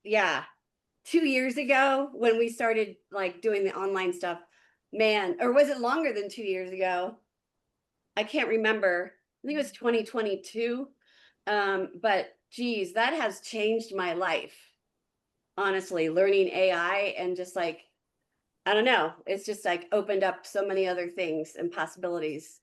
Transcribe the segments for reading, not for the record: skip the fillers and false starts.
yeah, 2 years ago when we started like doing the online stuff, man, or was it longer than 2 years ago? I can't remember. I think it was 2022. But geez, that has changed my life. Honestly, learning AI and just like, I don't know, it's just like opened up so many other things and possibilities.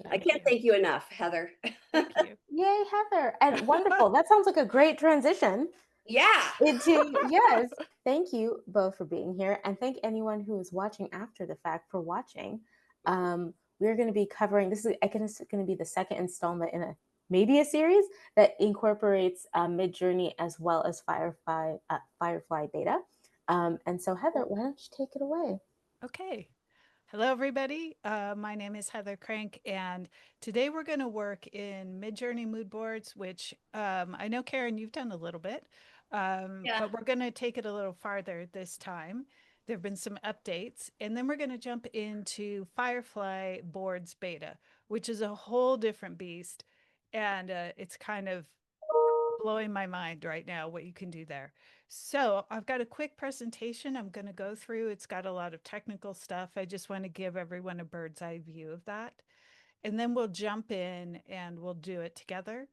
I Thank can't you. thank you enough, Heather. Thank you. Yay, Heather. And wonderful. That sounds like a great transition Yeah. into, yes. Thank you both for being here. And thank anyone who is watching after the fact for watching. We're going to be covering, this is, I guess, going to be the second installment in a maybe a series that incorporates Midjourney as well as Firefly data. And so, Heather, why don't you take it away? Okay. Hello, everybody. My name is Heather Crank, and today we're going to work in Midjourney mood boards, which I know, Karen, you've done a little bit, Yeah. but we're going to take it a little farther this time. There have been some updates, and then we're going to jump into Firefly boards beta, which is a whole different beast, and it's kind of blowing my mind right now what you can do there. So I've got a quick presentation I'm going to go through. It's got a lot of technical stuff. I just want to give everyone a bird's eye view of that. And then we'll jump in and we'll do it together.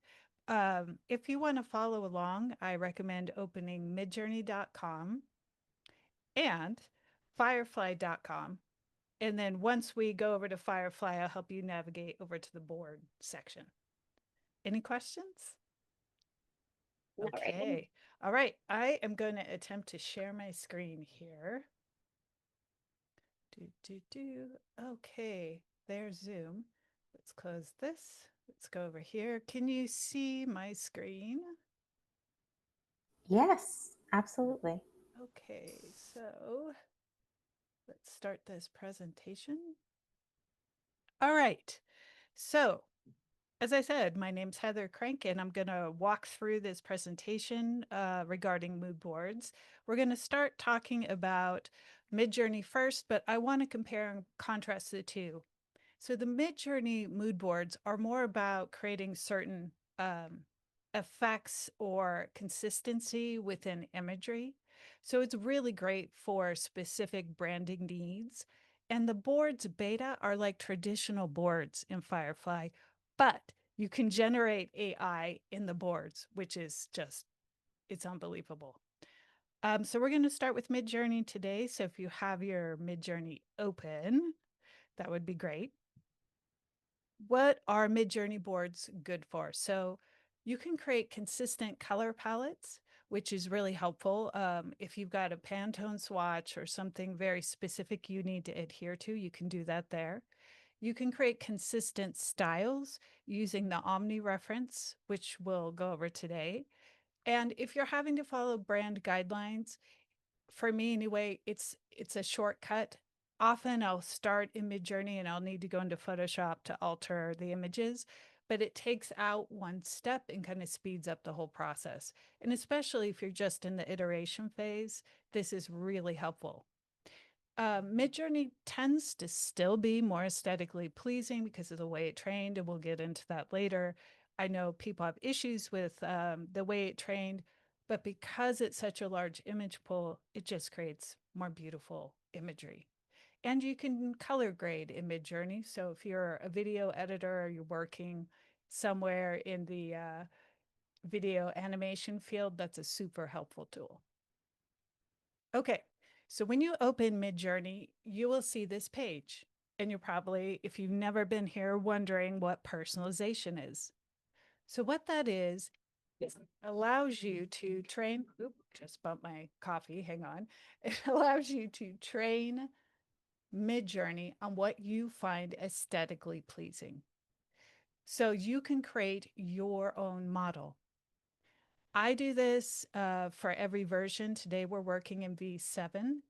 If you want to follow along, I recommend opening midjourney.com and firefly.com. And then once we go over to Firefly, I'll help you navigate over to the board section. Any questions? All right. Okay. All right. I am going to attempt to share my screen here. Do. Okay. There's Zoom. Let's close this. Let's go over here. Can you see my screen? Yes, absolutely. Okay. So let's start this presentation. All right. So as I said, my name's Heather Crank, and I'm going to walk through this presentation regarding mood boards. We're going to start talking about Midjourney first, but I want to compare and contrast the two. So the Midjourney mood boards are more about creating certain effects or consistency within imagery. So it's really great for specific branding needs. And the boards beta are like traditional boards in Firefly, but you can generate AI in the boards, which is just, it's unbelievable. So we're going to start with Midjourney today. So if you have your Midjourney open, that would be great. What are Midjourney boards good for? So you can create consistent color palettes, which is really helpful. If you've got a Pantone swatch or something very specific you need to adhere to, you can do that there. You can create consistent styles using the Omni reference, which we'll go over today. And if you're having to follow brand guidelines, for me anyway, it's a shortcut. Often I'll start in Midjourney and I'll need to go into Photoshop to alter the images, but it takes out one step and kind of speeds up the whole process. And especially if you're just in the iteration phase, this is really helpful. Midjourney tends to still be more aesthetically pleasing because of the way it trained, and we'll get into that later. I know people have issues with the way it trained, but because it's such a large image pool, it just creates more beautiful imagery. And you can color grade in Midjourney. So if you're a video editor or you're working somewhere in the video animation field, that's a super helpful tool. Okay, so when you open Midjourney, you will see this page. And you're probably, if you've never been here, wondering what personalization is. So what that is allows you to train, oop, just bumped my coffee, hang on. It allows you to train Midjourney on what you find aesthetically pleasing. So you can create your own model. I do this for every version. Today we're working in V7.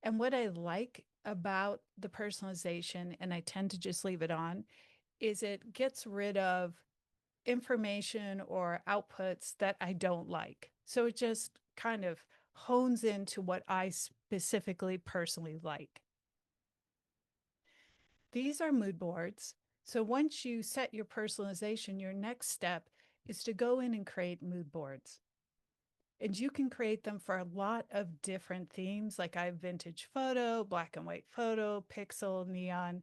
And what I like about the personalization, and I tend to just leave it on, is it gets rid of information or outputs that I don't like. So it just kind of hones into what I specifically personally like. These are mood boards. So once you set your personalization, your next step is to go in and create mood boards. And you can create them for a lot of different themes. Like I have vintage photo, black and white photo, pixel, neon.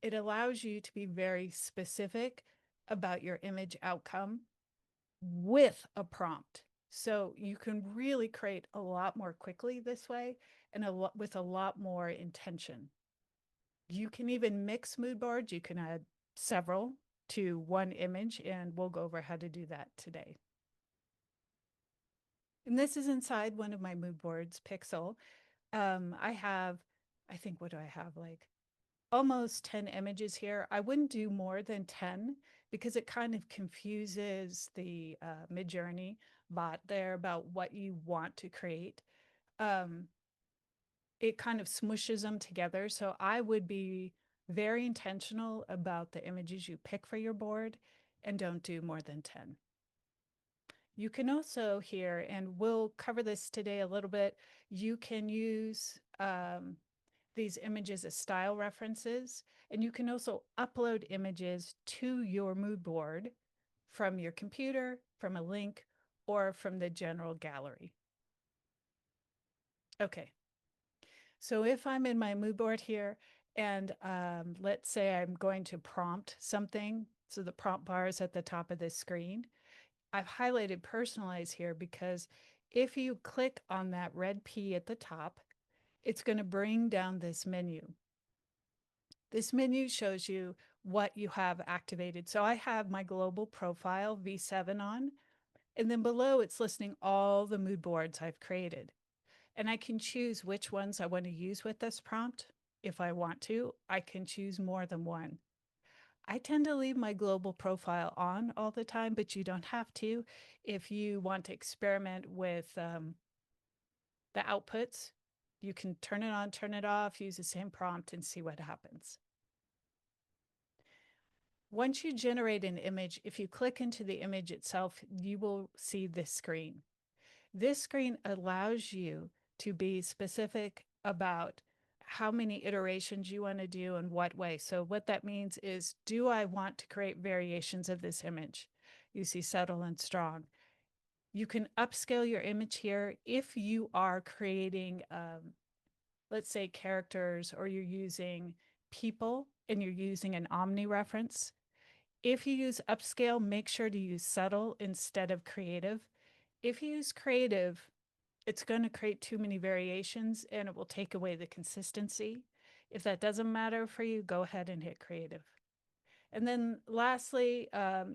It allows you to be very specific about your image outcome with a prompt. So you can really create a lot more quickly this way and with a lot more intention. You can even mix mood boards. You can add several to one image, and we'll go over how to do that today. And this is inside one of my mood boards, Pixel. I have, I think, what do I have? Like almost 10 images here. I wouldn't do more than 10 because it kind of confuses the Midjourney bot there about what you want to create. It kind of smushes them together. So I would be very intentional about the images you pick for your board and don't do more than 10. You can also here, and we'll cover this today a little bit, you can use these images as style references, and you can also upload images to your mood board from your computer, from a link, or from the general gallery. Okay, so if I'm in my mood board here, and let's say I'm going to prompt something, so the prompt bar is at the top of this screen, I've highlighted personalize here because if you click on that red P at the top, it's going to bring down this menu. This menu shows you what you have activated. So I have my global profile V7 on, and then below it's listing all the mood boards I've created. And I can choose which ones I want to use with this prompt. If I want to, I can choose more than one. I tend to leave my global profile on all the time, but you don't have to. If you want to experiment with the outputs, you can turn it on, turn it off, use the same prompt and see what happens. Once you generate an image, if you click into the image itself, you will see this screen. This screen allows you to be specific about how many iterations you want to do and what way. So what that means is, do I want to create variations of this image? You see subtle and strong. You can upscale your image here if you are creating, let's say, characters, or you're using people and you're using an omni reference. If you use upscale, make sure to use subtle instead of creative. If you use creative, it's going to create too many variations and it will take away the consistency. If that doesn't matter for you, go ahead and hit creative. And then lastly,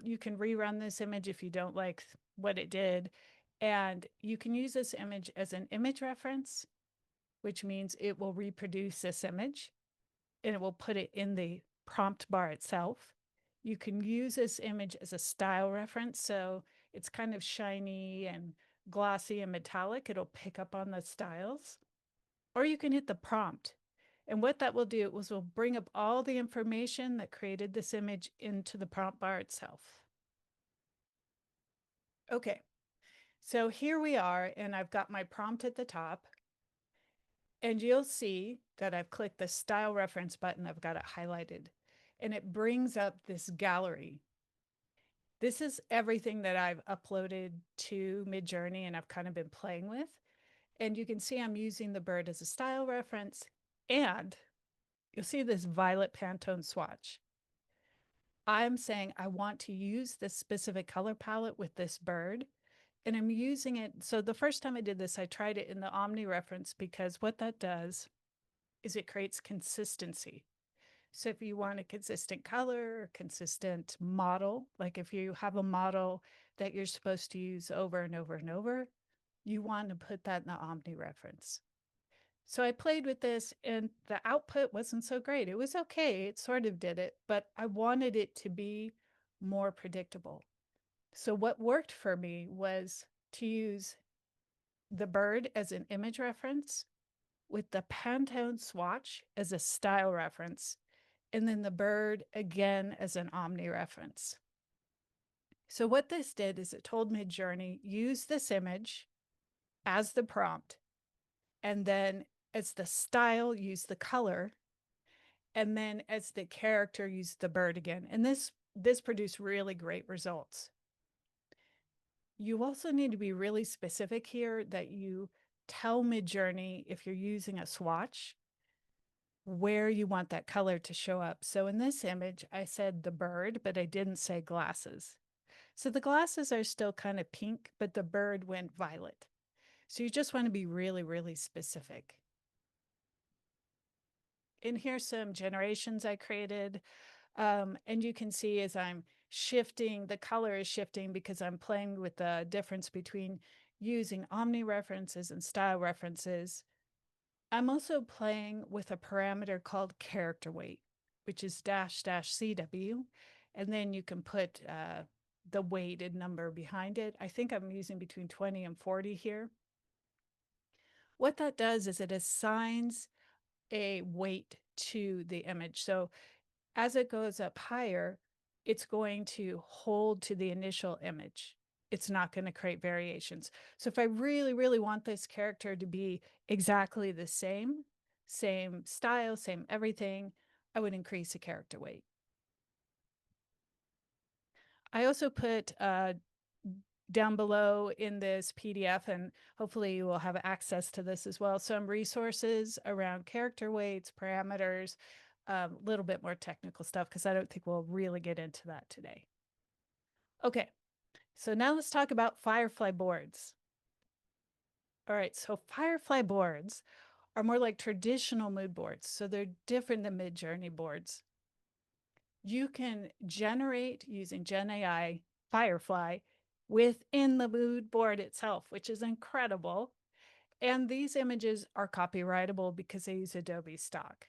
you can rerun this image if you don't like what it did. And you can use this image as an image reference, which means it will reproduce this image and it will put it in the prompt bar itself. You can use this image as a style reference. So it's kind of shiny and glossy and metallic. It'll pick up on the styles. Or you can hit the prompt. And what that will do is will bring up all the information that created this image into the prompt bar itself. Okay, so here we are, and I've got my prompt at the top. And you'll see that I've clicked the style reference button. I've got it highlighted, and it brings up this gallery. This is everything that I've uploaded to Midjourney and I've kind of been playing with. And you can see I'm using the bird as a style reference, and you'll see this violet Pantone swatch. I'm saying I want to use this specific color palette with this bird, and I'm using it. So the first time I did this, I tried it in the Omni reference because what that does is it creates consistency. So if you want a consistent color, consistent model, like if you have a model that you're supposed to use over and over and over, you want to put that in the Omni reference. So I played with this and the output wasn't so great. It was okay, it sort of did it, but I wanted it to be more predictable. So what worked for me was to use the bird as an image reference with the Pantone swatch as a style reference, and then the bird again as an omni reference. So what this did is it told Midjourney, use this image as the prompt, and then as the style, use the color, and then as the character, use the bird again. And this produced really great results. You also need to be really specific here that you tell Midjourney, if you're using a swatch, where you want that color to show up. So in this image, I said the bird, but I didn't say glasses. So the glasses are still kind of pink, but the bird went violet. So you just want to be really, really specific. And here's some generations I created. And you can see as I'm shifting, the color is shifting because I'm playing with the difference between using omni references and style references. I'm also playing with a parameter called character weight, which is --CW. And then you can put the weighted number behind it. I think I'm using between 20 and 40 here. What that does is it assigns a weight to the image. So as it goes up higher, it's going to hold to the initial image. It's not going to create variations. So if I really, really want this character to be exactly the same style, same everything, I would increase the character weight. I also put down below in this PDF, and hopefully you will have access to this as well, some resources around character weights, parameters, a little bit more technical stuff, because I don't think we'll really get into that today. Okay, so now let's talk about Firefly boards. All right, so Firefly boards are more like traditional mood boards, so they're different than Midjourney boards. You can generate using GenAI Firefly within the mood board itself, which is incredible. And these images are copyrightable because they use Adobe stock.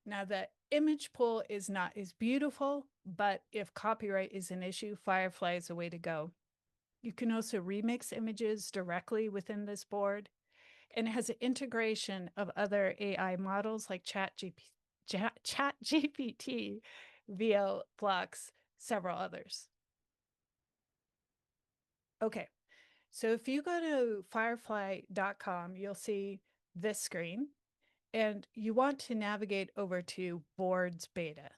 Now, the image pool is not as beautiful, but if copyright is an issue, Firefly is the way to go. You can also remix images directly within this board, and it has an integration of other AI models like ChatGPT, VO, Flux, several others. Okay, so if you go to firefly.com, you'll see this screen, and you want to navigate over to Boards Beta.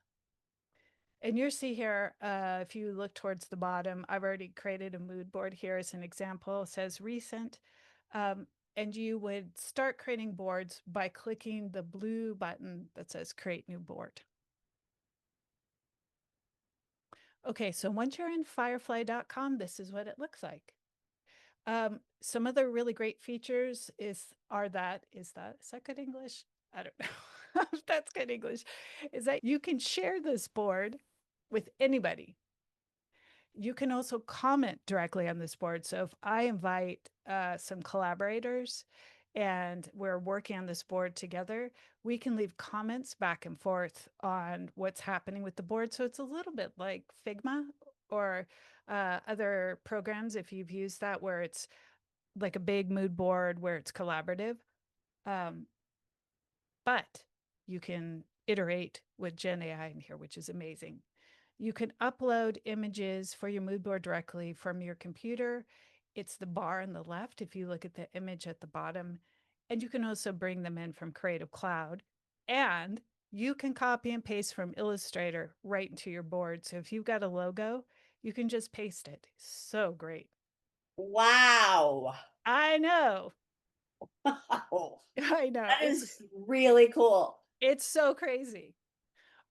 And you'll see here, if you look towards the bottom, I've already created a mood board here as an example. It says recent. And you would start creating boards by clicking the blue button that says create new board. Okay, so once you're in firefly.com, this is what it looks like. Some other really great features is that good English? I don't know if that's good English. Is that you can share this board with anybody. You can also comment directly on this board. So if I invite some collaborators and we're working on this board together, we can leave comments back and forth on what's happening with the board. So it's a little bit like Figma or other programs, if you've used that, where it's like a big mood board where it's collaborative. But you can iterate with GenAI in here, which is amazing. You can upload images for your mood board directly from your computer. It's the bar on the left if you look at the image at the bottom. And you can also bring them in from Creative Cloud. And you can copy and paste from Illustrator right into your board. So if you've got a logo, you can just paste it. So great. Wow. I know. Wow. I know. That is really cool. It's so crazy.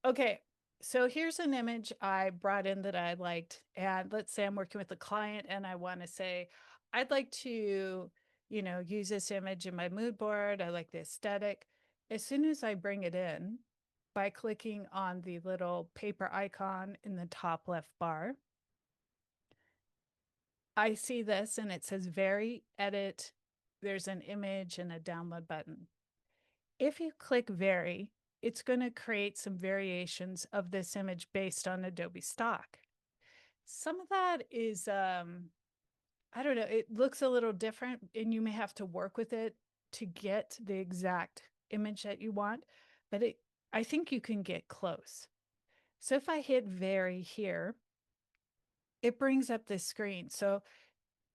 Okay, so here's an image I brought in that I liked. And let's say I'm working with a client and I want to say, I'd like to, use this image in my mood board. I like the aesthetic. As soon as I bring it in, by clicking on the little paper icon in the top left bar, I see this and it says vary, edit. There's an image and a download button. If you click vary, it's going to create some variations of this image based on Adobe stock. Some of that is, I don't know, it looks a little different and you may have to work with it to get the exact image that you want, but I think you can get close. So if I hit vary here, it brings up this screen. So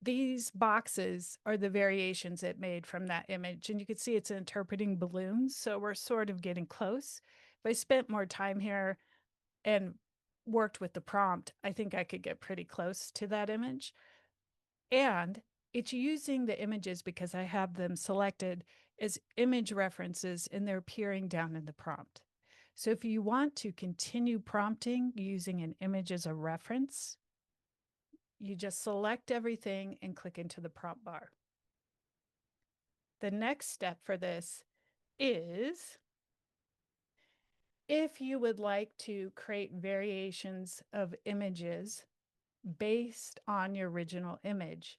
these boxes are the variations it made from that image. And you can see it's interpreting balloons. So we're sort of getting close. If I spent more time here and worked with the prompt, I think I could get pretty close to that image. And it's using the images because I have them selected as image references and they're appearing down in the prompt. So if you want to continue prompting using an image as a reference, you just select everything and click into the prompt bar. The next step for this is if you would like to create variations of images based on your original image,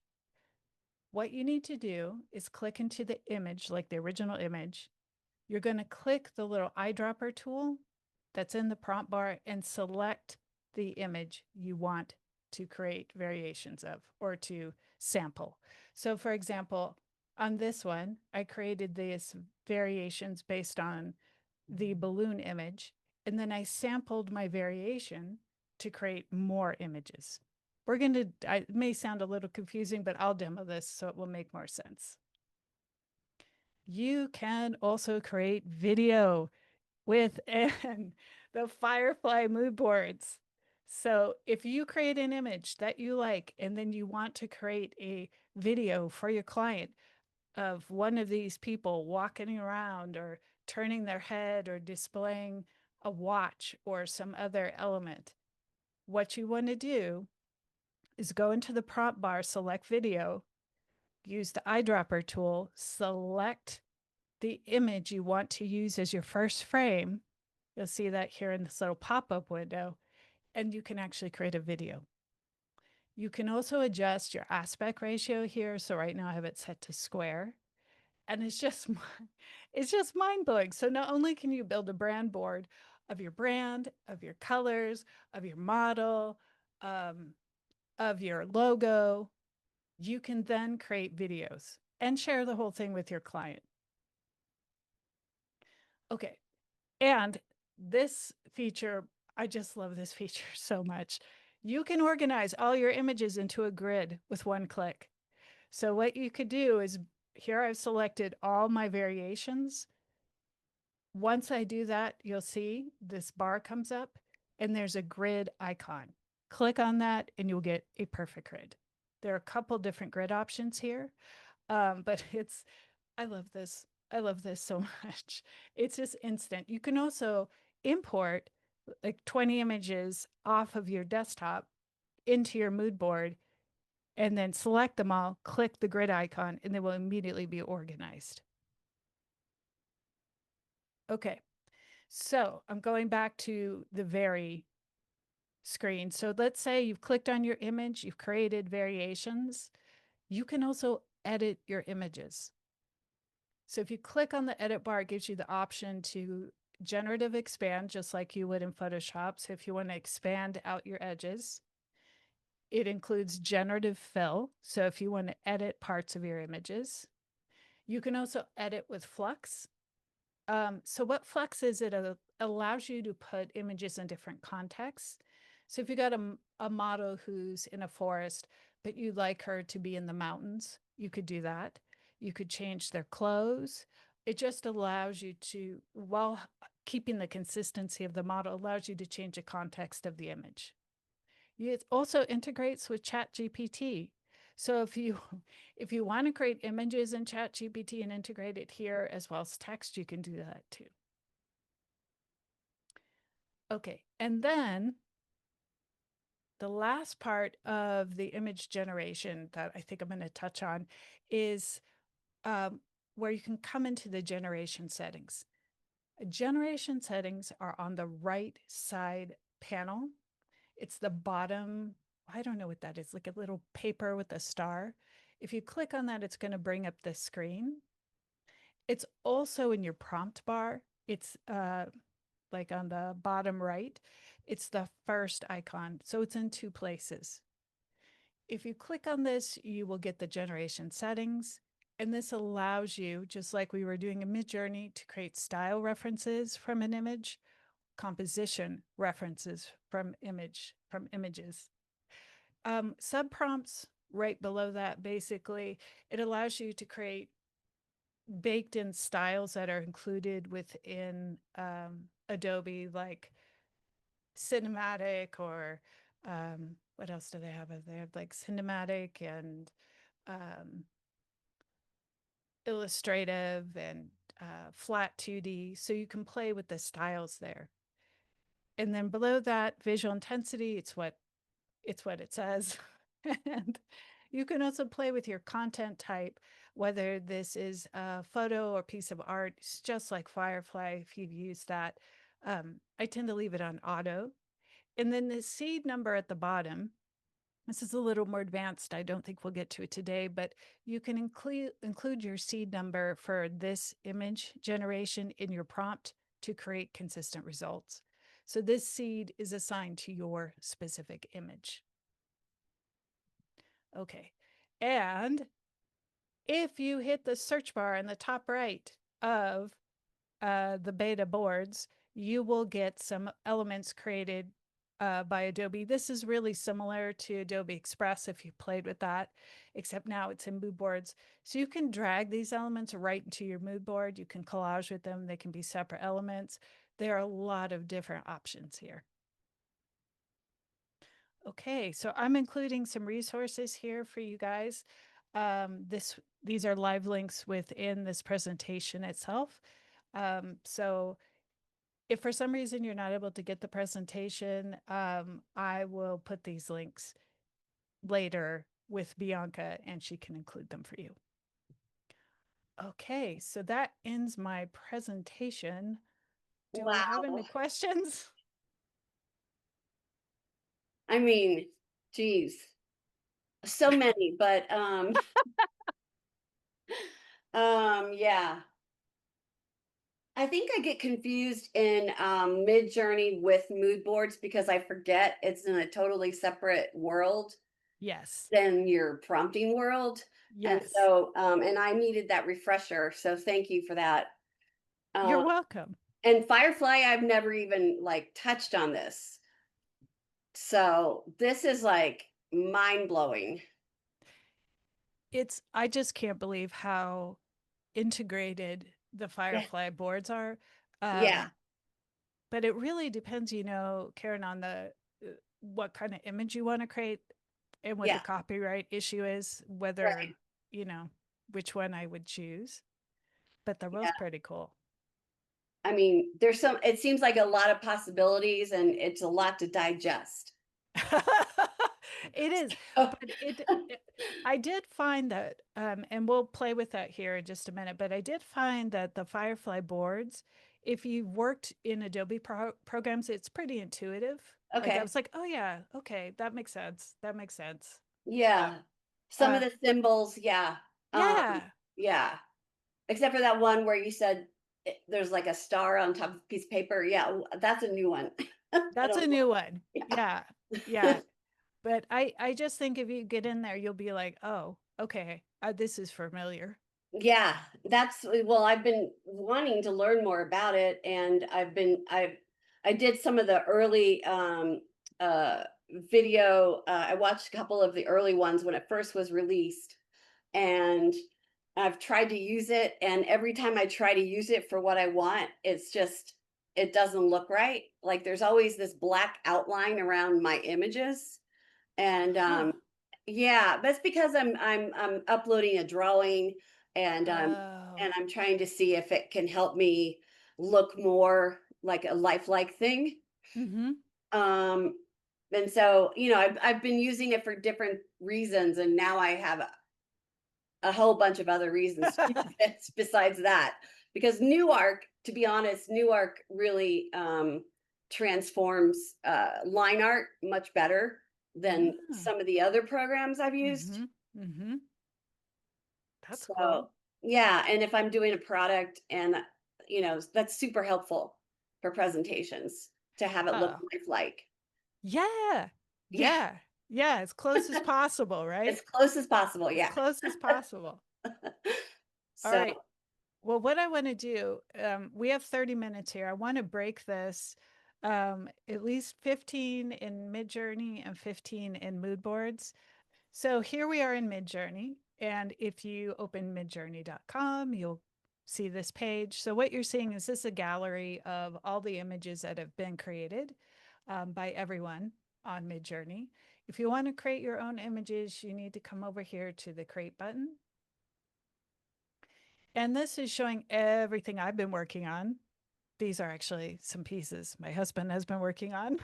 what you need to do is click into the image, like the original image. You're going to click the little eyedropper tool that's in the prompt bar and select the image you want to create variations of or to sample. So for example, on this one, I created these variations based on the balloon image, and then I sampled my variation to create more images. We're going to, it may sound a little confusing, but I'll demo this so it will make more sense. You can also create video with the Firefly mood boards. So if you create an image that you like, and then you want to create a video for your client of one of these people walking around or turning their head or displaying a watch or some other element, what you want to do is go into the prompt bar, select video, use the eyedropper tool, select the image you want to use as your first frame. You'll see that here in this little pop-up window, and you can actually create a video. You can also adjust your aspect ratio here. So right now I have it set to square, and it's just mind-blowing. So not only can you build a brand board of your brand, of your colors, of your model, of your logo, you can then create videos and share the whole thing with your client. Okay, and this feature, I just love this feature so much. You can organize all your images into a grid with one click. So what you could do is, here I've selected all my variations. Once I do that, you'll see this bar comes up and there's a grid icon. Click on that and you'll get a perfect grid. There are a couple different grid options here, but I love this. I love this so much. It's just instant. You can also import like 20 images off of your desktop into your mood board and then select them all, click the grid icon, and they will immediately be organized. Okay, so I'm going back to the vary screen. So let's say you've clicked on your image, you've created variations. You can also edit your images. So if you click on the edit bar, it gives you the option to generative expand, just like you would in Photoshop. So if you want to expand out your edges, it includes generative fill. So if you want to edit parts of your images, you can also edit with flux. So what flux is, it allows you to put images in different contexts. So if you got a model who's in a forest, but you'd like her to be in the mountains, you could do that. You could change their clothes. It just allows you to, while keeping the consistency of the model, allows you to change the context of the image. It also integrates with ChatGPT. So if you want to create images in ChatGPT and integrate it here as well as text, you can do that too. Okay, and then the last part of the image generation that I think I'm going to touch on is where you can come into the generation settings. Generation settings are on the right side panel. It's the bottom, I don't know what that is, like a little paper with a star. If you click on that, it's going to bring up the screen. It's also in your prompt bar. It's like on the bottom right. It's the first icon. So it's in two places. If you click on this, you will get the generation settings. And this allows you, just like we were doing in Midjourney, to create style references from an image, composition references from images. Subprompts right below that, basically, it allows you to create baked in styles that are included within Adobe, like cinematic or what else do they have? They have like cinematic and illustrative and flat 2D. So you can play with the styles there. And then below that, visual intensity, it's what it says. And you can also play with your content type, whether this is a photo or piece of art. It's just like Firefly if you've used that. I tend to leave it on auto. And then the seed number at the bottom, this is a little more advanced. I don't think we'll get to it today, but you can include your seed number for this image generation in your prompt to create consistent results. So this seed is assigned to your specific image. Okay. And if you hit the search bar in the top right of the beta boards, you will get some elements created by Adobe. This is really similar to Adobe Express if you played with that, except now it's in mood boards. So you can drag these elements right into your mood board. You can collage with them. They can be separate elements. There are a lot of different options here. Okay, so I'm including some resources here for you guys. These are live links within this presentation itself. So if for some reason you're not able to get the presentation, I will put these links later with Bianca and she can include them for you. Okay, so that ends my presentation. Do we have any questions? I mean, geez, so many, but yeah. I think I get confused in Midjourney with mood boards because I forget it's in a totally separate world Yes. than your prompting world. And Yes. so, and I needed that refresher. So thank you for that. You're welcome. And Firefly, I've never even like touched on this. So this is like mind blowing. I just can't believe how integrated the Firefly boards are. Yeah. But it really depends, Karen, on the what kind of image you want to create and what the Yeah. copyright issue is, whether, Right. Which one I would choose. But they're both Yeah. pretty cool. I mean, it seems like a lot of possibilities and it's a lot to digest. It is, Oh, but I did find that, and we'll play with that here in just a minute, but I did find that the Firefly boards, if you worked in Adobe programs, it's pretty intuitive. Like I okay. was like, oh yeah, okay, that makes sense. That makes sense. Yeah. Some of the symbols, yeah. Yeah. Yeah. Except for that one where you said there's like a star on top of a piece of paper. Yeah, that's a new one. That's a new one. Yeah. Yeah. Yeah. But I just think if you get in there, you'll be like, oh, okay, this is familiar. Yeah, I've been wanting to learn more about it, and I did some of the early video. I watched a couple of the early ones when it first was released, and I've tried to use it, and every time I try to use it for what I want, it doesn't look right. Like there's always this black outline around my images, and Huh. yeah, that's because I'm uploading a drawing, and Oh. I'm trying to see if it can help me look more like a lifelike thing. Mm-hmm. Um, and so, I've been using it for different reasons, and now I have a whole bunch of other reasons to use it besides that. Because to be honest, Newark really transforms line art much better than some of the other programs I've used. Mm-hmm. Mm-hmm. That's So, cool. yeah, and if I'm doing a product and that's super helpful for presentations to have it look Oh, lifelike. yeah. Yeah, Yeah. Yeah. As close as possible, right? as close as possible. As Yeah. close as possible. All So, right. Well, what I want to do, we have 30 minutes here. I want to break this at least 15 in Midjourney and 15 in mood boards. So here we are in Midjourney. And if you open midjourney.com, you'll see this page. So what you're seeing is this a gallery of all the images that have been created by everyone on Midjourney. If you want to create your own images, you need to come over here to the create button. And this is showing everything I've been working on. These are actually some pieces my husband has been working on.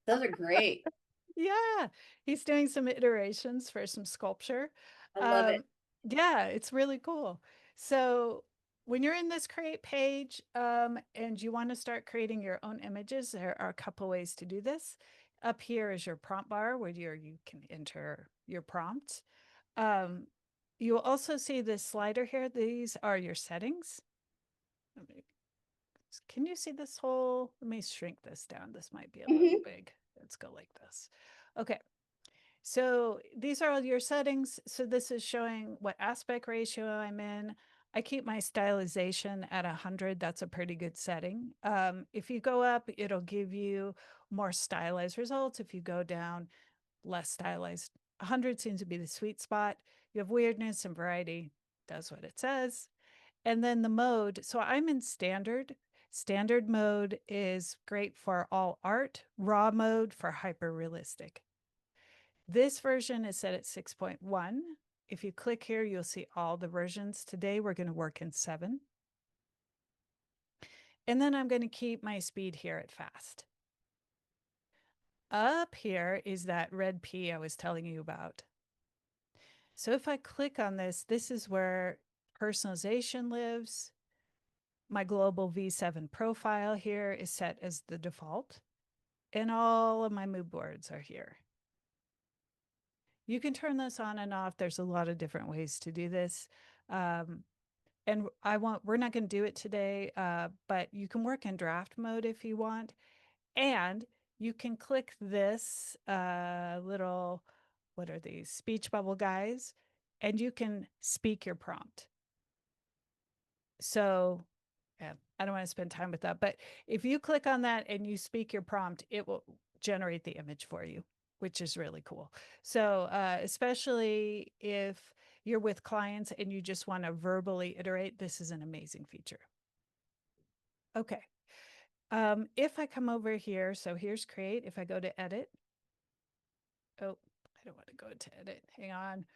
Those are great. Yeah, he's doing some iterations for some sculpture. I love it. Yeah, it's really cool. So when you're in this create page and you want to start creating your own images, there are a couple ways to do this. Up here is your prompt bar where you can enter your prompt. You will also see this slider here. These are your settings. Can you see this whole? Let me shrink this down. This might be a little big. Let's go like this. Okay. So these are all your settings. So this is showing what aspect ratio I'm in. I keep my stylization at 100. That's a pretty good setting. If you go up, it'll give you more stylized results. If you go down, less stylized. 100 seems to be the sweet spot. You have weirdness and variety. That's what it says. And then the mode. So I'm in standard. Standard mode is great for all art, raw mode for hyper realistic. This version is set at 6.1. If you click here, you'll see all the versions. Today, we're going to work in 7. And then I'm going to keep my speed here at fast. Up here is that red P I was telling you about. So if I click on this, this is where personalization lives. My global V7 profile here is set as the default. And all of my mood boards are here. You can turn this on and off. There's a lot of different ways to do this. And we're not going to do it today, but you can work in draft mode if you want. And you can click this little, what are these, speech bubble guys, and you can speak your prompt. So yeah, I don't want to spend time with that, but if you click on that and you speak your prompt, it will generate the image for you, which is really cool. So especially if you're with clients and you just want to verbally iterate, this is an amazing feature. Okay. If I come over here, so here's create. If I go to edit, oh, I don't want to go to edit. Hang on.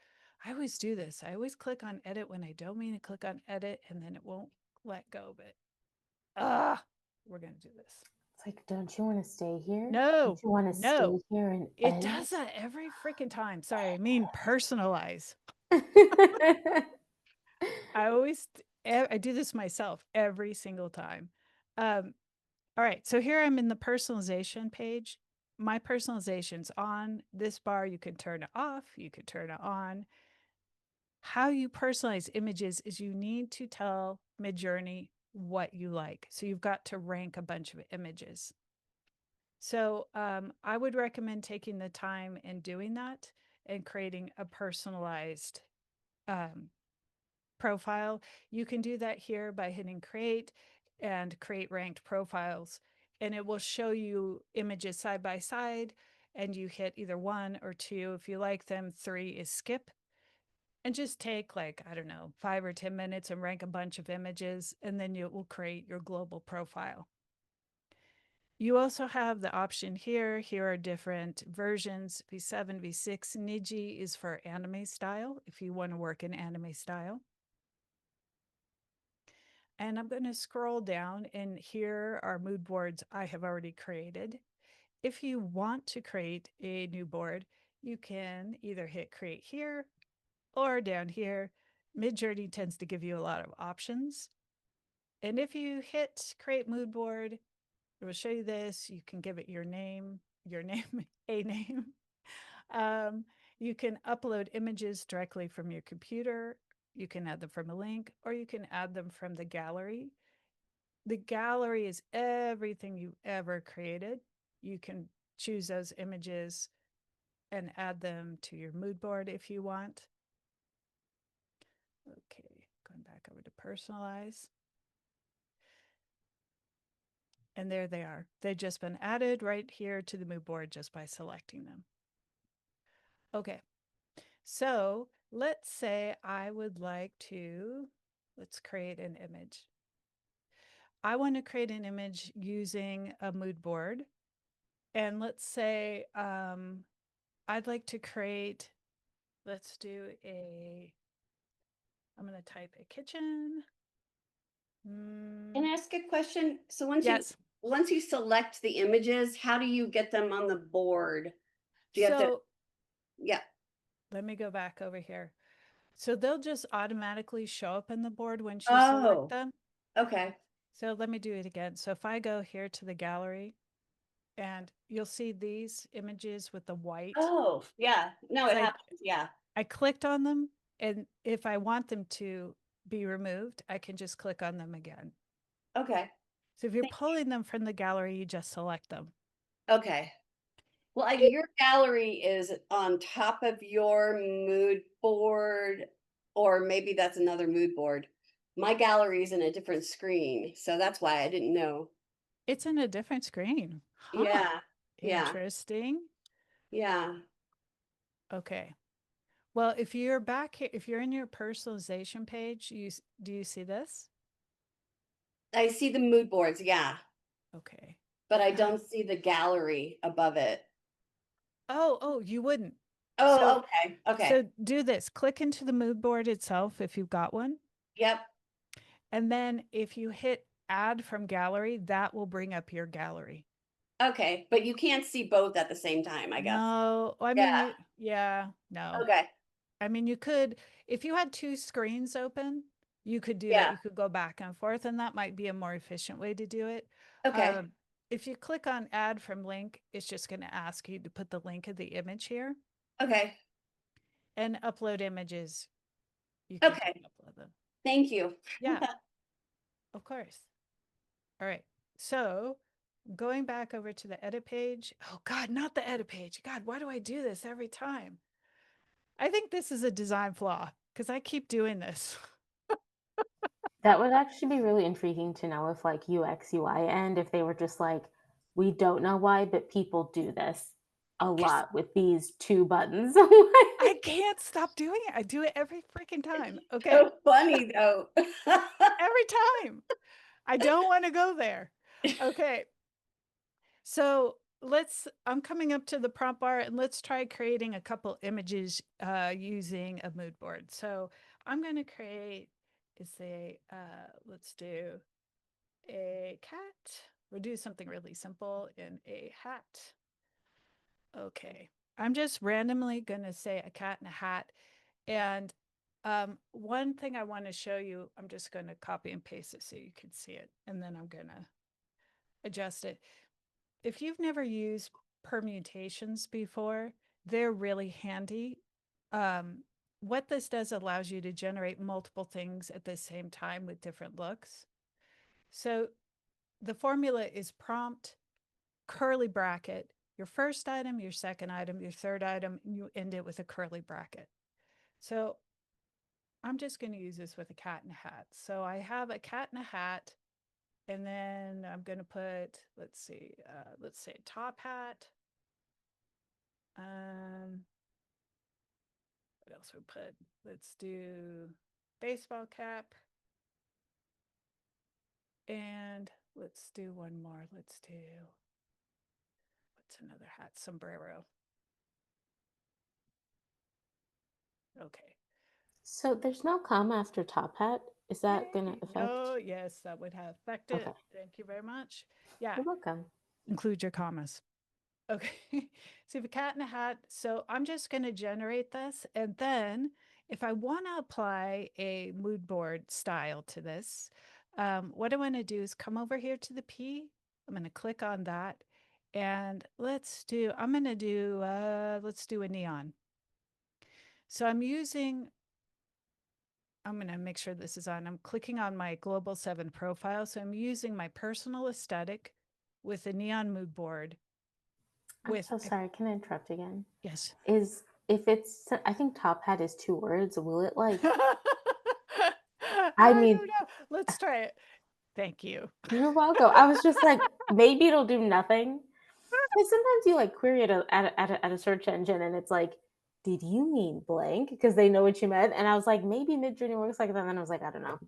I always do this. I always click on edit when I don't mean to click on edit, and then it won't let go. But we're going to do this. It's like, don't you want to stay here? No, Don't you want to stay here and it edit? does that every freaking time. Sorry, I mean personalize. I do this myself every single time. All right, so here I'm in the personalization page. My personalization's on. This bar, you can turn it off, you can turn it on. How you personalize images is you need to tell Midjourney what you like. So you've got to rank a bunch of images. So I would recommend taking the time and doing that and creating a personalized profile. You can do that here by hitting create and create ranked profiles, and it will show you images side by side, and you hit either 1 or 2. If you like them, 3 is skip. And just take like, I don't know, 5 or 10 minutes and rank a bunch of images, and then it will create your global profile. You also have the option here. Here are different versions, V7, V6. Niji is for anime style, if you want to work in anime style. And I'm going to scroll down, and here are mood boards I have already created. If you want to create a new board, you can either hit create here or down here. Midjourney tends to give you a lot of options. And if you hit create mood board, it will show you this. You can give it your name, a name. You can upload images directly from your computer. You can add them from a link, or you can add them from the gallery. The gallery is everything you ever created. You can choose those images and add them to your mood board if you want. Okay, going back over to personalize. And there they are. They've just been added right here to the mood board just by selecting them. Okay, so let's say I would like to, let's create an image. I want to create an image using a mood board. And let's say I'd like to create, let's do I'm going to type a kitchen. Can I ask a question? So Yes. once you select the images, how do you get them on the board? Do you have to, So yeah. let me go back over here. So they'll just automatically show up in the board once you select Oh, them. okay. So let me do it again. So if I go here to the gallery, and you'll see these images with the white. Oh, yeah. No, it happens. Yeah. I clicked on them, and if I want them to be removed, I can just click on them again. Okay. So if you're pulling them from the gallery, you just select them. Okay. Well, your gallery is on top of your mood board, or maybe that's another mood board. My gallery is in a different screen, so that's why I didn't know. It's in a different screen. Huh. Yeah. Yeah. Interesting. Yeah. Okay. Well, if you're back here, if you're in your personalization page, do you see this? I see the mood boards, yeah, Okay. but I don't see the gallery above it. Oh, you wouldn't. Oh, So, okay. Okay. so do this. Click into the mood board itself if you've got one. Yep. And then if you hit add from gallery, that will bring up your gallery. Okay. But you can't see both at the same time, I guess. No, I Yeah. mean, no. Okay. I mean, you could, if you had two screens open, you could do that. Yeah. You could go back and forth, and that might be a more efficient way to do it. Okay. If you click on add from link, it's just going to ask you to put the link of the image here Okay. and upload images. You can Okay. upload them. Thank you. Yeah, of course. All right. So going back over to the edit page. Oh, God, not the edit page. God, why do I do this every time? I think this is a design flaw because I keep doing this. That would actually be really intriguing to know if like UX UI and if they were just like, we don't know why, but people do this a lot with these two buttons. I can't stop doing it. I do it every freaking time. Okay. So funny though. Every time. I don't want to go there. Okay. So I'm coming up to the prompt bar and let's try creating a couple images using a mood board. So I'm going to create, let's do a cat. We'll do something really simple in a hat. Okay. I'm just randomly going to say a cat in a hat. And one thing I want to show you, I'm just going to copy and paste it so you can see it. And then I'm going to adjust it. If you've never used permutations before, they're really handy. What this does allows you to generate multiple things at the same time with different looks. So the formula is prompt, curly bracket, your first item, your second item, your third item, and you end it with a curly bracket. So I'm just going to use this with a cat in a hat. So I have a cat in a hat, and then I'm going to put, let's say top hat. What else we put? Let's do baseball cap. And let's do one more. What's another hat? Sombrero. Okay. So there's no comma after top hat. Is that going to affect? Oh, yes, that would have affected. Okay. Thank you very much. Yeah. You're welcome. Include your commas. Okay. So you have a cat in a hat. So I'm just going to generate this. And then if I want to apply a mood board style to this, what I want to do is come over here to the P. I'm going to click on that. And let's do a neon. So I'm going to make sure this is on. I'm clicking on my Global 7 profile. So I'm using my personal aesthetic with a neon mood board. I'm so sorry. Can I interrupt again? Yes. I think top hat is 2 words. Will it like? I don't know. Let's try it. Thank you. You're welcome. I was just like, maybe it'll do nothing. Because sometimes you like query it at a search engine and it's like, did you mean blank? Because they know what you meant. And I was like, maybe Midjourney works like that. And then I was like, I don't know.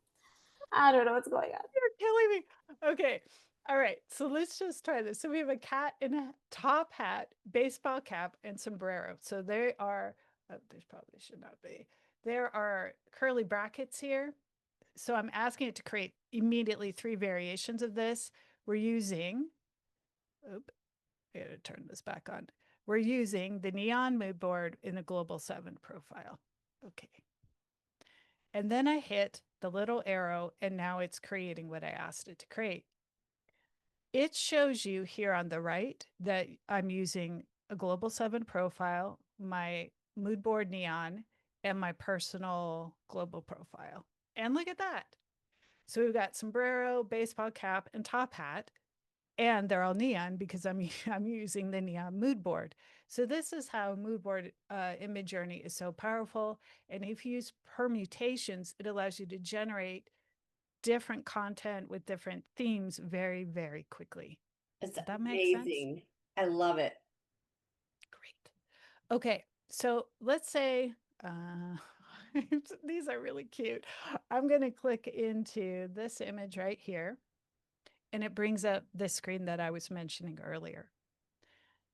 I don't know what's going on. You're killing me. Okay. All right, so let's just try this. So we have a cat in a top hat, baseball cap, and sombrero. So they are, there's probably should not be. There are curly brackets here. So I'm asking it to create immediately 3 variations of this. We're using, oop, I gotta turn this back on. We're using the neon mood board in the Global 7 profile. Okay. And then I hit the little arrow, and now it's creating what I asked it to create. It shows you here on the right that I'm using a Global 7 profile, my mood board neon, and my personal global profile. And look at that. So we've got sombrero, baseball cap, and top hat, and they're all neon because I'm I'm using the neon mood board. So this is how mood board in Midjourney is so powerful. And if you use permutations, it allows you to generate different content with different themes very, very quickly. It's Does that make sense? amazing. I love it. Great. Okay, so let's say these are really cute. I'm going to click into this image right here, and it brings up this screen that I was mentioning earlier.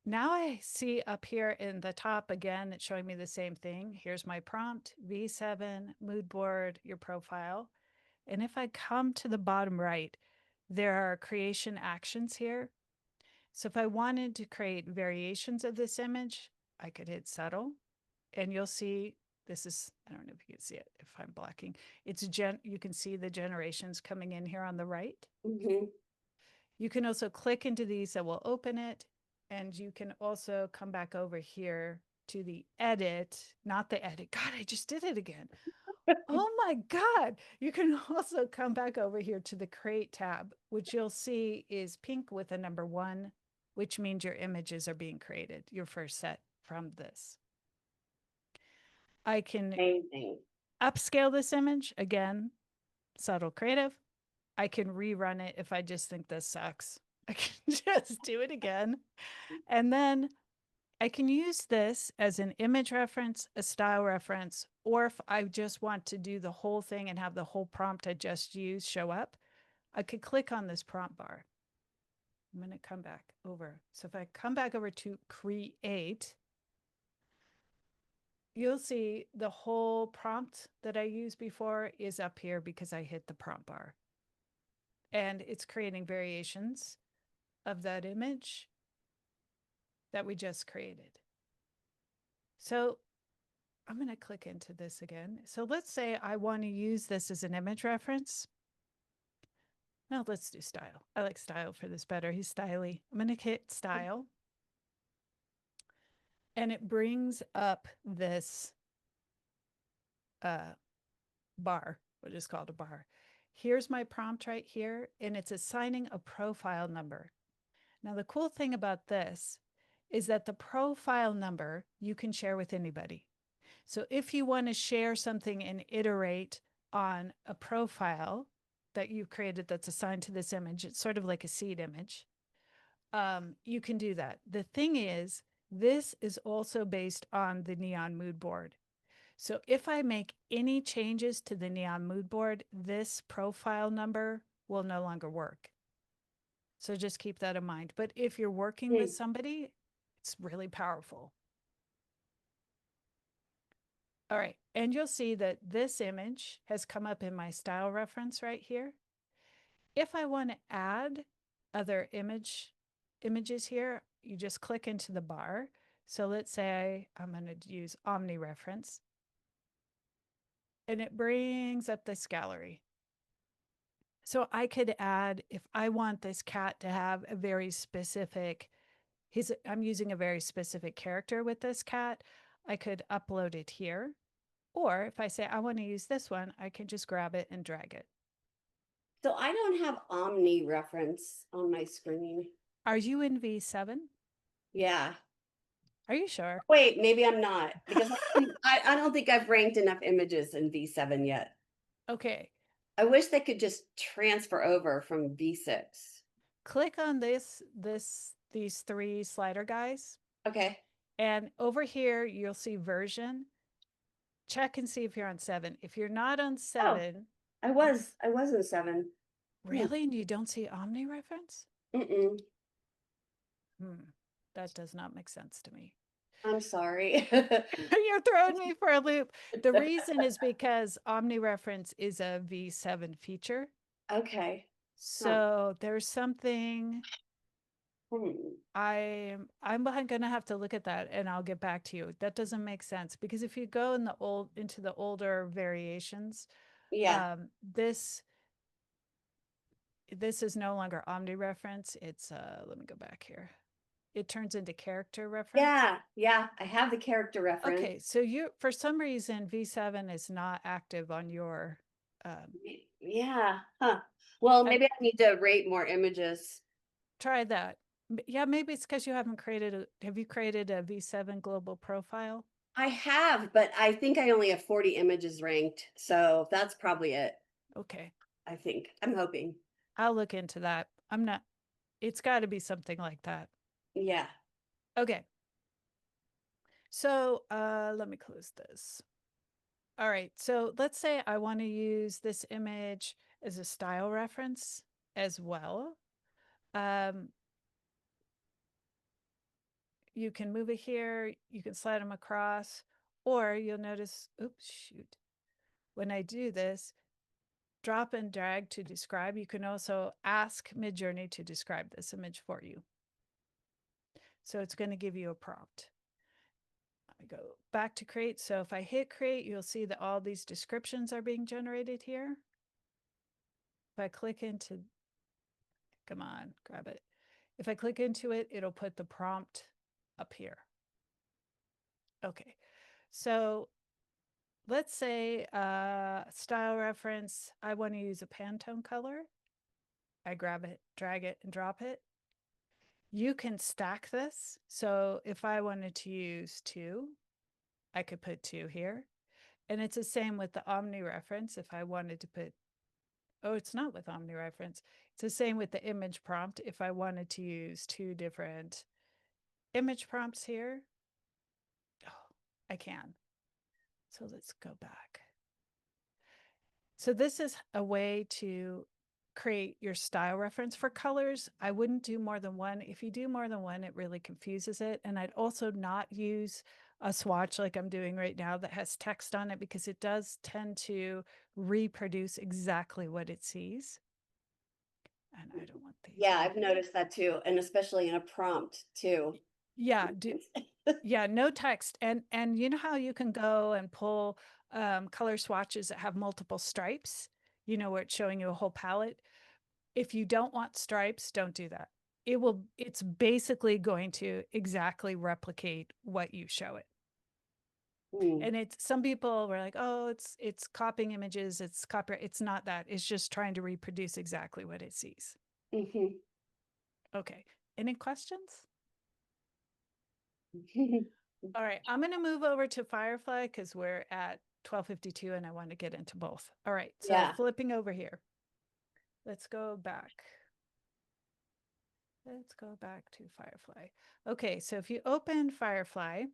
Now I see up here in the top again, it's showing me the same thing. Here's my prompt, V7, mood board, your profile. And if I come to the bottom right, there are creation actions here. So if I wanted to create variations of this image, I could hit settle, and you'll see this is, I don't know if you can see it if I'm blocking. You can see the generations coming in here on the right. Mm-hmm. You can also click into these that will open it, and you can also come back over here to the edit, not the edit. God, I just did it again. Oh my God. You can also come back over here to the create tab, which you'll see is pink with a number 1, which means your images are being created, your first set from this. I can Amazing. upscale this image again, subtle creative. I can rerun it if I just think this sucks. I can just do it again. And then I can use this as an image reference, a style reference, or if I just want to do the whole thing and have the whole prompt I just used show up, I could click on this prompt bar. I'm going to come back over. So if I come back over to create, you'll see the whole prompt that I used before is up here because I hit the prompt bar. And it's creating variations of that image that we just created. So I'm going to click into this again. So let's say I want to use this as an image reference. No, let's do style. I like style for this better. He's styly. I'm going to hit style. And it brings up this bar, what is called a bar. Here's my prompt right here, and it's assigning a profile number. Now, the cool thing about this is that the profile number you can share with anybody. So if you want to share something and iterate on a profile that you've created that's assigned to this image, it's sort of like a seed image, you can do that. The thing is, this is also based on the Neon mood board. So if I make any changes to the Neon mood board, this profile number will no longer work. So just keep that in mind. But if you're working with somebody, it's really powerful. All right, and you'll see that this image has come up in my style reference right here. If I want to add other images here, you just click into the bar. So let's say I'm going to use Omni reference, and it brings up this gallery. So I could add, if I want this cat to have a very specific, I'm using a very specific character with this cat, I could upload it here. Or if I say I want to use this one, I can just grab it and drag it. So I don't have Omni reference on my screen. Are you in V7? Yeah. Are you sure? Wait, maybe I'm not because I don't think I've ranked enough images in V7 yet. Okay. I wish they could just transfer over from V6. Click on these 3 slider guys. Okay. And over here, you'll see version. Check and see if you're on 7. If you're not on 7, I was in 7. Really? And you don't see Omni reference? Mm-mm. That does not make sense to me. I'm sorry. You're throwing me for a loop. The reason is because Omni reference is a V7 feature. Okay. So there's something Hmm. I'm gonna have to look at that and I'll get back to you. That doesn't make sense because if you go into the older variations, Yeah. this is no longer omni reference. It's let me go back here. It turns into character reference. Yeah. Yeah. I have the character reference. Okay, so you for some reason V7 is not active on your Yeah. Huh. Well, maybe I need to rate more images. try that. Yeah, maybe it's because you haven't have you created a V7 global profile? I have, but I think I only have 40 images ranked. So that's probably it. Okay. I think. I'm hoping. I'll look into that. I'm not, it's got to be something like that. Yeah. Okay. So let me close this. All right. So let's say I want to use this image as a style reference as well. You can move it here, you can slide them across, or you'll notice, oops, shoot. When I do this, drop and drag to describe, you can also ask Midjourney to describe this image for you. So it's going to give you a prompt. I go back to create. So if I hit create, you'll see that all these descriptions are being generated here. If I click into, come on, grab it. If I click into it, it'll put the prompt up here. Okay, so let's say style reference, I want to use a Pantone color. I grab it, drag it, and drop it. You can stack this. So if I wanted to use 2, I could put 2 here. And it's the same with the Omni reference. If I wanted to put, oh, it's not with Omni reference. It's the same with the image prompt. If I wanted to use 2 different image prompts here, oh, I can. So let's go back. So this is a way to create your style reference for colors. I wouldn't do more than one. If you do more than one, it really confuses it. And I'd also not use a swatch like I'm doing right now that has text on it because it does tend to reproduce exactly what it sees. And I don't want these. Yeah, I've noticed that too. And especially in a prompt too. Yeah, yeah, no text. And you know how you can go and pull color swatches that have multiple stripes, where it's showing you a whole palette. If you don't want stripes, don't do that. It's basically going to exactly replicate what you show it. And it's some people were like, oh, it's copying images, it's copyright. It's not that. It's just trying to reproduce exactly what it sees. Mm-hmm. Okay. Any questions? All right, I'm going to move over to Firefly because we're at 12:52 and I want to get into both. All right, so Yeah. flipping over here. Let's go back. Let's go back to Firefly. Okay, so if you open Firefly,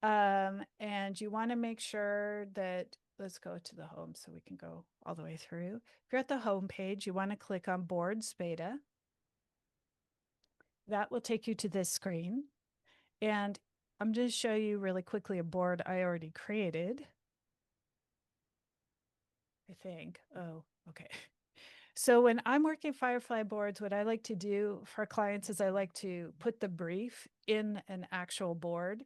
and you want to make sure that, let's go to the home so we can go all the way through. If you're at the home page, you want to click on Boards Beta. That will take you to this screen. And I'm going to show you really quickly a board I already created. I think. Oh, okay. So when I'm working Firefly boards, what I like to do for clients is I like to put the brief in an actual board,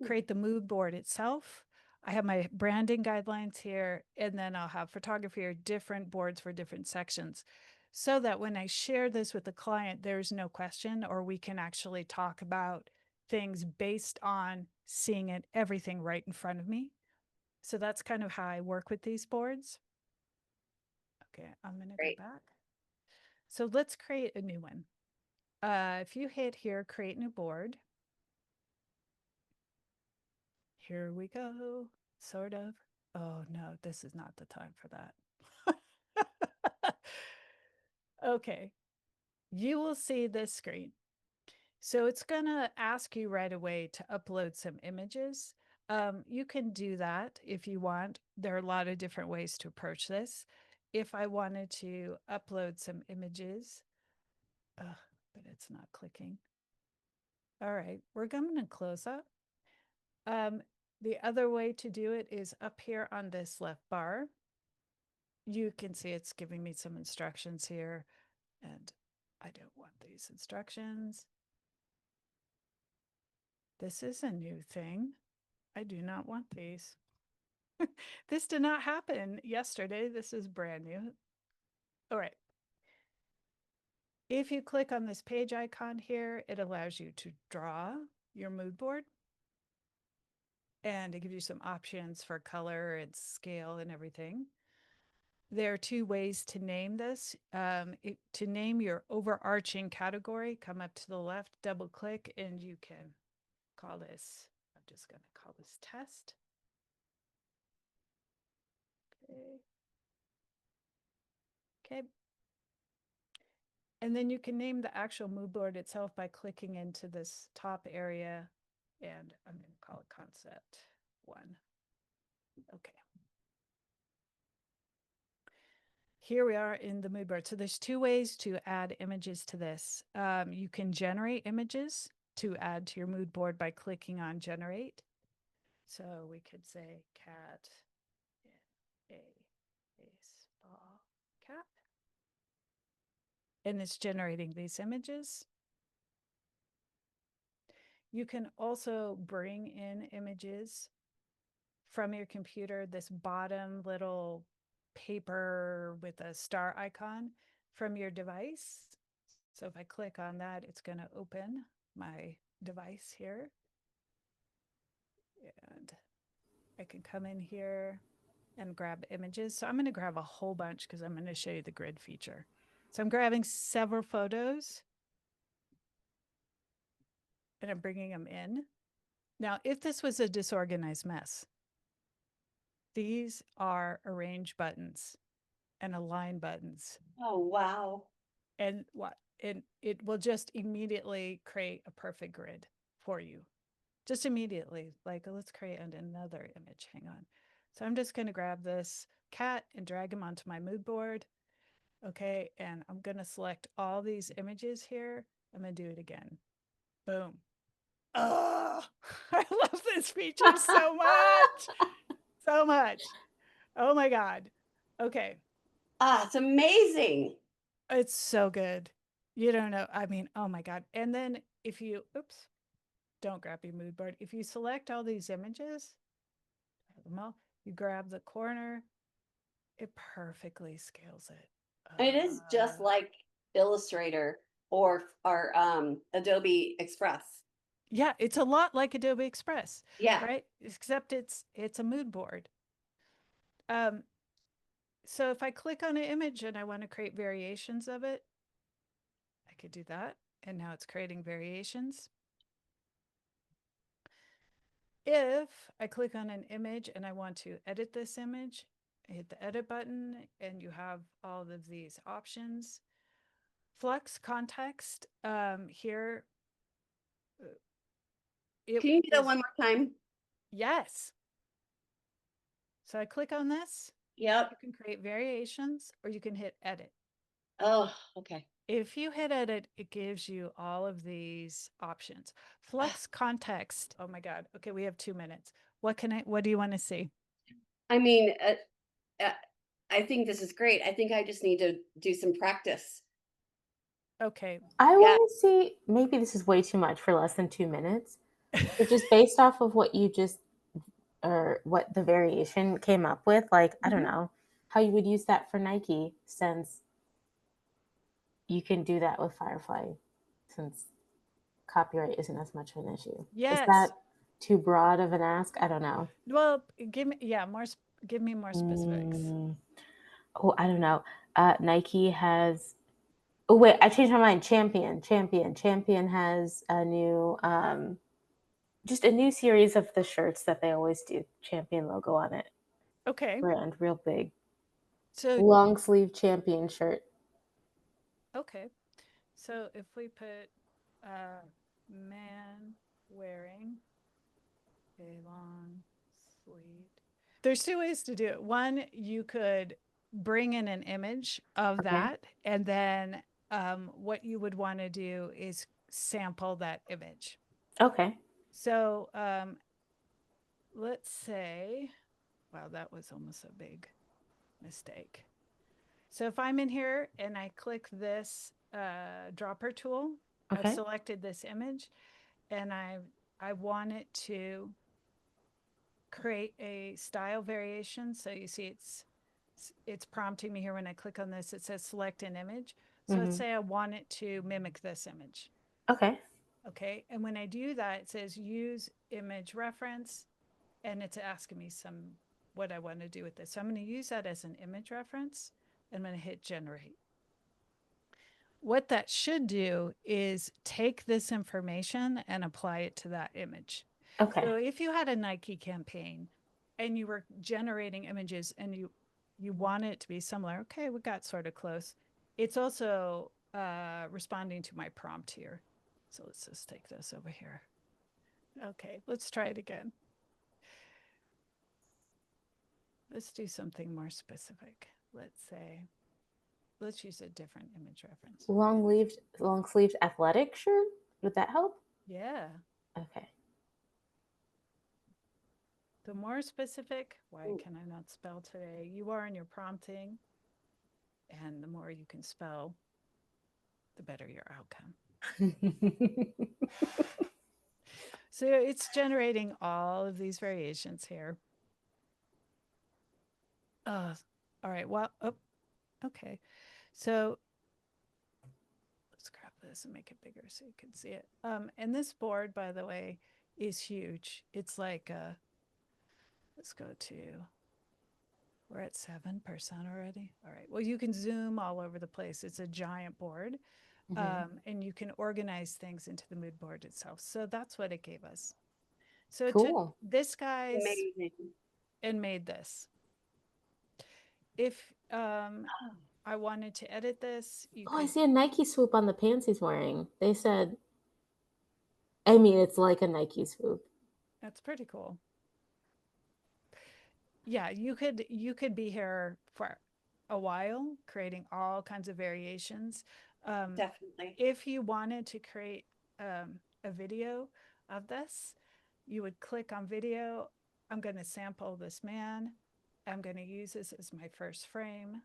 create the mood board itself. I have my branding guidelines here, and then I'll have photography or different boards for different sections so that when I share this with the client, there's no question, or we can actually talk about things based on seeing it, everything right in front of me. So that's kind of how I work with these boards. Okay, I'm going to go back. So let's create a new one. If you hit here, create new board. Here we go, sort of. Oh no, this is not the time for that. Okay, you will see this screen. So it's going to ask you right away to upload some images. You can do that if you want. There are a lot of different ways to approach this. if I wanted to upload some images, but it's not clicking. All right, we're going to close up. The other way to do it is up here on this left bar. You can see it's giving me some instructions here, and I don't want these instructions. This is a new thing. I do not want these. This did not happen yesterday. This is brand new. All right. If you click on this page icon here, it allows you to draw your mood board. And it gives you some options for color and scale and everything. There are two ways to name this. To name your overarching category, come up to the left, double click, and you can call this, I'm just going to call this test. Okay. Okay. And then you can name the actual mood board itself by clicking into this top area, and I'm going to call it concept 1. Okay. Here we are in the mood board. So there's two ways to add images to this. You can generate images to add to your mood board by clicking on generate. So we could say cat in a baseball cap. And it's generating these images. You can also bring in images from your computer, this bottom little paper with a star icon from your device. So if I click on that, it's going to open my device here. And I can come in here and grab images. So I'm going to grab a whole bunch because I'm going to show you the grid feature. So I'm grabbing several photos and I'm bringing them in. Now, if this was a disorganized mess, these are arrange buttons and align buttons. Oh, wow. And it will just immediately create a perfect grid for you. Just immediately. Like, let's create another image. Hang on. So I'm just going to grab this cat and drag him onto my mood board. Okay, and I'm going to select all these images here. I'm going to do it again. Boom. Oh, I love this feature so much. So much. Oh my God. Okay. Ah, it's amazing. It's so good. You don't know. I mean, oh my God. And then if you, oops, don't grab your mood board. If you select all these images, you grab the corner, it perfectly scales it. It is just like Illustrator or Adobe Express. Yeah, it's a lot like Adobe Express. Yeah. Right? Except it's a mood board. So if I click on an image and I want to create variations of it, I could do that. And now it's creating variations. If I click on an image and I want to edit this image, I hit the edit button and you have all of these options. Flux context here. Can you do that one more time? Yes. So I click on this. Yep. You can create variations or you can hit edit. Oh, okay. If you hit edit, it gives you all of these options. Flux context. Oh my God. Okay, we have 2 minutes. What do you want to see? I mean, I think this is great. I think I just need to do some practice. Okay. I want to see, maybe this is way too much for less than 2 minutes, but just based off of what you just, or what the variation came up with, like, I don't know how you would use that for Nike, since you can do that with Firefly, since copyright isn't as much of an issue. Yes. Is that too broad of an ask? I don't know. Well, give me more specifics. Oh, I don't know. Nike has, oh wait, I changed my mind. Champion has a new, just a new series of the shirts that they always do. Champion logo on it. Okay. Brand, real big. So long sleeve Champion shirt. okay. So if we put man wearing a long sleeve. There's 2 ways to do it. One, you could bring in an image of Okay. that, and then what you would want to do is sample that image. Okay. So let's say, wow, that was almost a big mistake. So if I'm in here and I click this dropper tool, I've Okay. selected this image, and I want it to create a style variation. So you see it's prompting me here when I click on this. It says select an image. So let's Mm-hmm. say I want it to mimic this image. Okay. Okay. And when I do that, it says use image reference, and it's asking me what I want to do with this. So I'm going to use that as an image reference. I'm going to hit generate. What that should do is take this information and apply it to that image. Okay. So if you had a Nike campaign and you were generating images and you want it to be similar, okay, we got sort of close. It's also responding to my prompt here. So let's just take this over here. Okay, let's try it again. Let's do something more specific. Let's use a different image reference. Long sleeved athletic shirt. Would that help? Yeah. Okay. The more specific, why Ooh. can I not spell today? You are in your prompting, and the more you can spell, the better your outcome. So it's generating all of these variations here. All right. Well, oh, okay. So let's grab this and make it bigger so you can see it. And this board, by the way, is huge. It's like, let's go to, we're at 7% already. All right. Well, you can zoom all over the place. It's a giant board. And you can organize things into the mood board itself. So that's what it gave us. So it took Cool. this guy's Amazing. and made this. If I wanted to edit this, you Oh, I could. see a Nike swoop on the pants he's wearing. They said, I mean, it's like a Nike swoop. That's pretty cool. Yeah, you could be here for a while, creating all kinds of variations. Definitely. If you wanted to create a video of this, you would click on video. I'm going to sample this man. I'm going to use this as my first frame.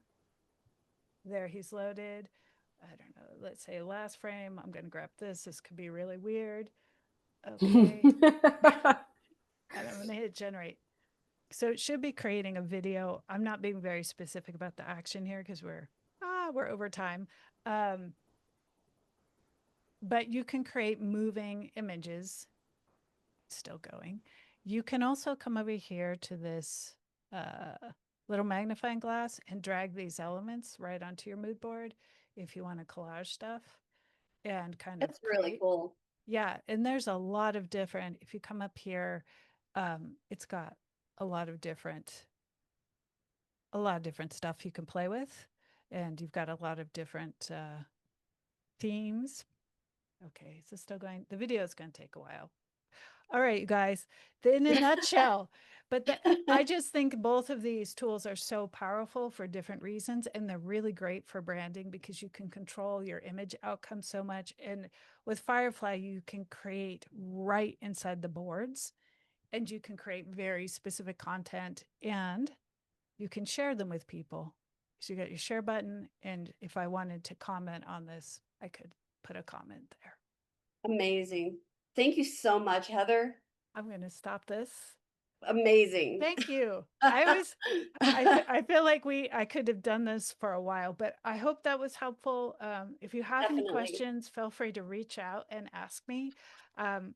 There he's loaded. I don't know, let's say last frame. I'm going to grab this. This could be really weird. Okay. And I'm going to hit generate. So it should be creating a video. I'm not being very specific about the action here because we're over time. But you can create moving images. It's still going. You can also come over here to this little magnifying glass and drag these elements right onto your mood board if you want to collage stuff and kind of That's really create. cool. Yeah, and there's a lot of different, if you come up here, it's got a lot of different stuff you can play with, and you've got a lot of different themes. Okay, is this still going? The video is going to take a while. All right, you guys, in a nutshell. But I just think both of these tools are so powerful for different reasons, and they're really great for branding because you can control your image outcome so much. And with Firefly, you can create right inside the boards, and you can create very specific content, and you can share them with people. So you got your share button, and if I wanted to comment on this, I could put a comment there. Amazing. Thank you so much, Heather. I'm going to stop this. Amazing. Thank you. I feel like I could have done this for a while, but I hope that was helpful. If you have any Definitely. questions, feel free to reach out and ask me. And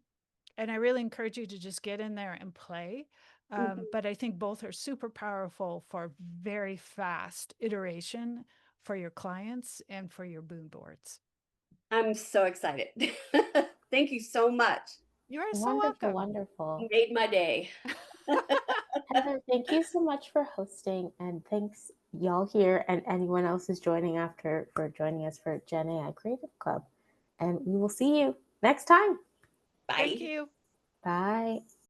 I really encourage you to just get in there and play. But I think both are super powerful for very fast iteration for your clients and for your boom boards. I'm so excited. Thank you so much. You are so Wonderful, welcome. wonderful. You made my day. Heather, thank you so much for hosting, and thanks y'all here and anyone else who's joining after for joining us for GenAI Creative Club. And we will see you next time. Bye. Thank you. Bye.